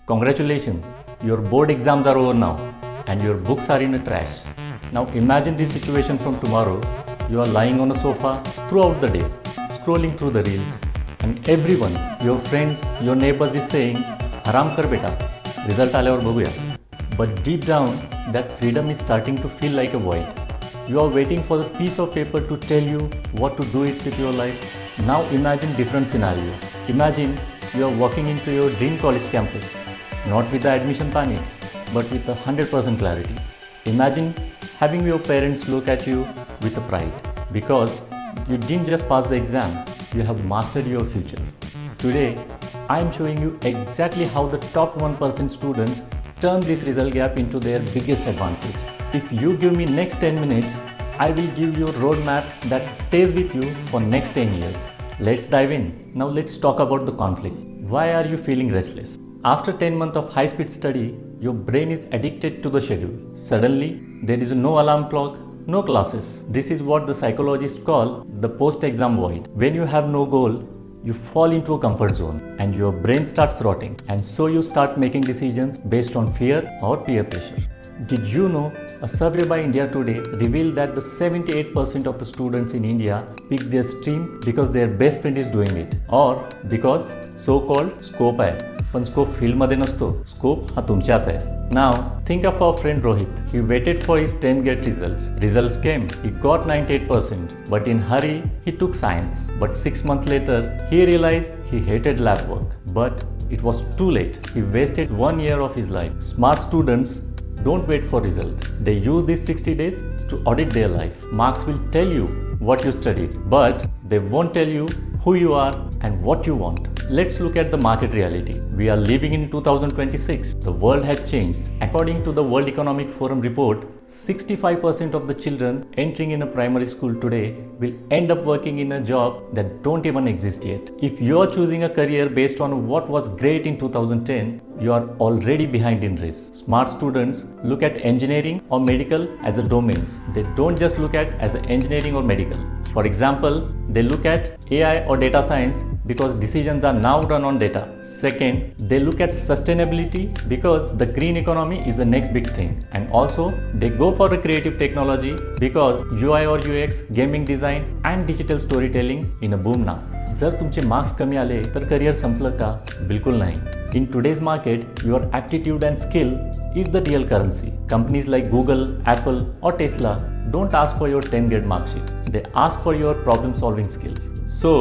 Congratulations, your board exams are over now and your books are in a trash. Now imagine this situation from tomorrow. You are lying on a sofa throughout the day, scrolling through the reels, and everyone, your friends, your neighbors is saying, "Haram kar beta, result आल्यावर बघूया." But deep down, that freedom is starting to feel like a void. You are waiting for the piece of paper to tell you what to do it with your life. Now imagine different scenario. Imagine you are walking into your dream college campus, not with the admission panic, but with 100% clarity. Imagine having your parents look at you with a pride because you didn't just pass the exam, you have mastered your future. Today, I am showing you exactly how the top 1% students turn this result gap into their biggest advantage. If you give me next 10 minutes, I will give you a roadmap that stays with you for next 10 years. Let's dive in. Now let's talk about the conflict. Why are you feeling restless? After 10 months of high-speed study, your brain is addicted to the schedule. Suddenly, there is no alarm clock, no classes. This is what the psychologists call the post-exam void. When you have no goal, you fall into a comfort zone and your brain starts rotting, and so you start making decisions based on fear or peer pressure. Did you know a survey by India Today revealed that the 78% of the students in India pick their stream because their best friend is doing it or because so-called scope आहे. पण scope field मध्ये नसतो, scope हा तुमच्यात आहे. Now think of our friend Rohit. He waited for his 10th grade results. Results came. He got 98%, but in hurry he took science. But 6 months later he realized he hated lab work. But it was too late. He wasted 1 year of his life. Smart students don't wait for result. They use these 60 days to audit their life. Marks will tell you what you studied, but they won't tell you who you are and what you want. Let's look at the market reality. We are living in 2026. The world has changed. According to the World Economic Forum report, 65% of the children entering in a primary school today will end up working in a job that don't even exist yet. If you are choosing a career based on what was great in 2010, you are already behind in race. Smart students look at engineering or medical as a domains. They don't just look at as engineering or medical. For example, they look at AI or data science because decisions are now done on data. Second, they look at sustainability because the green economy is the next big thing. And also, they go for a creative technology because UI or UX, gaming design and digital storytelling in a boom now. जर तुमचे marks कमी आले तर career संपलं का? बिलकुल नाही. In today's market, your aptitude and skill is the real currency. Companies like Google, Apple or Tesla don't ask for your 10th grade mark sheet. They ask for your problem solving skills. So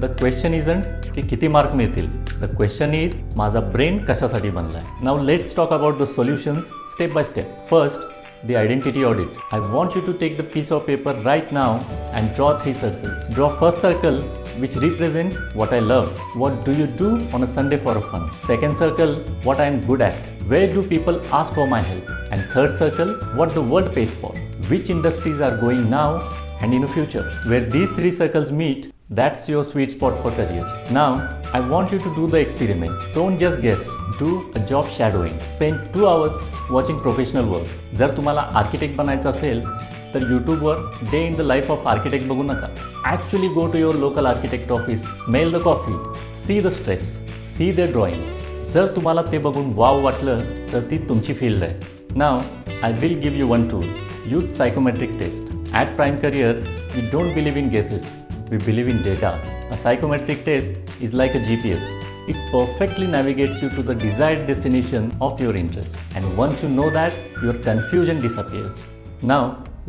the question isn't की किती mark मिळतील. The question is माझा brain कशासाठी बनलाय. Now let's talk about the solutions step by step. First, the identity audit. I want you to take the piece of paper right now and draw 3 circles. Draw first circle which represents what I love. What do you do on a Sunday for a fun? Second circle, what I am good at. Where do people ask for my help? And third circle, what the world pays for. Which industries are going now and in the future. Where these 3 circles meet, that's your sweet spot for career. Now, I want you to do the experiment. Don't just guess. Do a job shadowing. Spend 2 hours watching professional work. जर तुम्हाला architect बनायचं असेल तर यूट्यूबवर day in the life of architect बघू नका. Actually go to your local architect office, smell the coffee, see the stress, see the drawing. जर तुम्हाला ते बघून वाव वाटलं तर ती तुमची फील्ड आहे. Now I will give you one tool. Use psychometric test. At Prime Career we don't believe in guesses, we believe in data. A psychometric test is like a GPS. It perfectly navigates you to the desired destination of your interest. And once you know that, your confusion disappears. Now,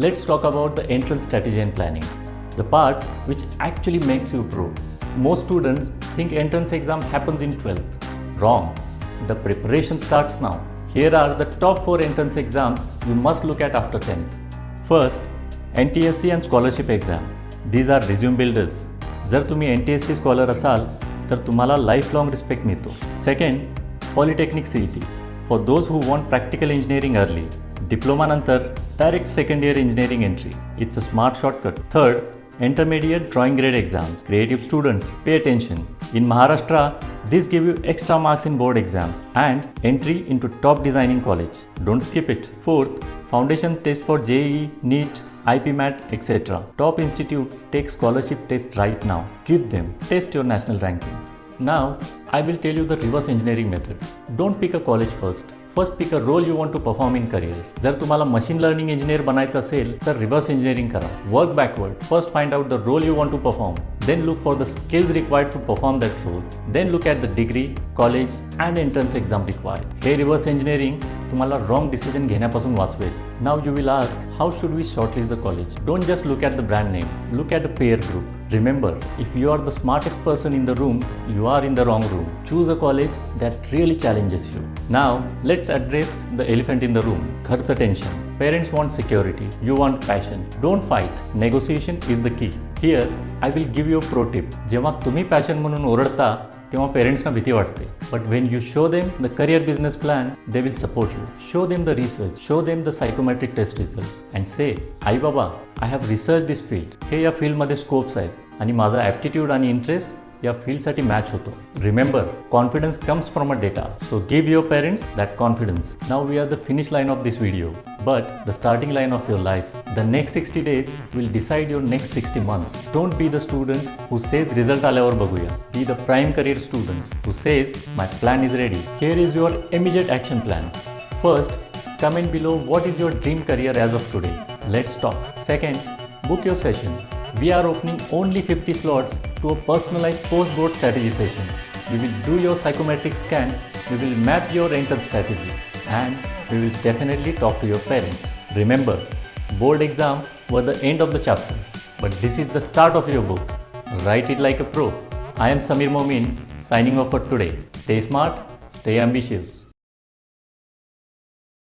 let's talk about the entrance strategy and planning. The part which actually makes you pro. Most students think entrance exam happens in 12th. Wrong. The preparation starts now. Here are the top 4 entrance exams you must look at after 10th. First, NTSC and scholarship exam. These are resume builders. जर तुम्ही NTSC scholar असाल तर तुम्हाला life long respect मिळतो. Second, polytechnic CET. For those who want practical engineering early. Diploma नंतर direct second year engineering entry. It's a smart shortcut. Third, intermediate drawing grade exams. Creative students, pay attention. In Maharashtra, this give you extra marks in board exams and entry into top designing college. Don't skip it. Fourth, foundation test for JEE, NEET, IPMAT, etc. Top institutes take scholarship test right now. Give them. Test your national ranking. Now, I will tell you the reverse engineering method. Don't pick a college first. First pick a role you want to perform in career. जर तुम्हाला machine learning engineer बनायचं असेल तर reverse engineering करा. Work backward. First find out the role you want to perform. Then look for the skills required to perform that role. Then look at the degree, college and entrance exam required. Hey reverse engineering तुम्हाला wrong decision घेण्यापासून वाचवेल. Now you will ask, how should we shortlist the college? Don't just look at the brand name. Look at the peer group. Remember, if you are the smartest person in the room, you are in the wrong room. Choose a college that really challenges you. Now, let's address the elephant in the room. खर्च tension. Parents want security. You want passion. Don't fight. Negotiation is the key. Here, I will give you a pro tip. जेव्हा तुम्ही passion म्हणून ओरडता, तेव्हा पेरेंट्सना भीती वाटते. But when you show them the career business plan, they will support you. Show them the research. Show them the psychometric test results. And say, I Baba, I have researched this field. हे या फील्डमध्ये scopes आहेत आणि माझा aptitude आणि interest या फील्डसाठी match होतो. Remember, confidence comes from a data. So give your parents that confidence. Now we are the finish line of this video, but the starting line of your life. The next 60 days will decide your next 60 months. Don't be the student who says result आल्यावर बघूया. Be the prime career student who says my plan is ready. Here is your immediate action plan. First, comment below what is your dream career as of today. Let's talk. Second, book your session. We are opening only 50 slots to a personalized post-board strategy session. We will do your psychometric scan, we will map your entrance strategy, and we will definitely talk to your parents. Remember, board exam were the end of the chapter, but this is the start of your book. Write it like a pro. I am Samir Momin, signing off for today. Stay smart, stay ambitious.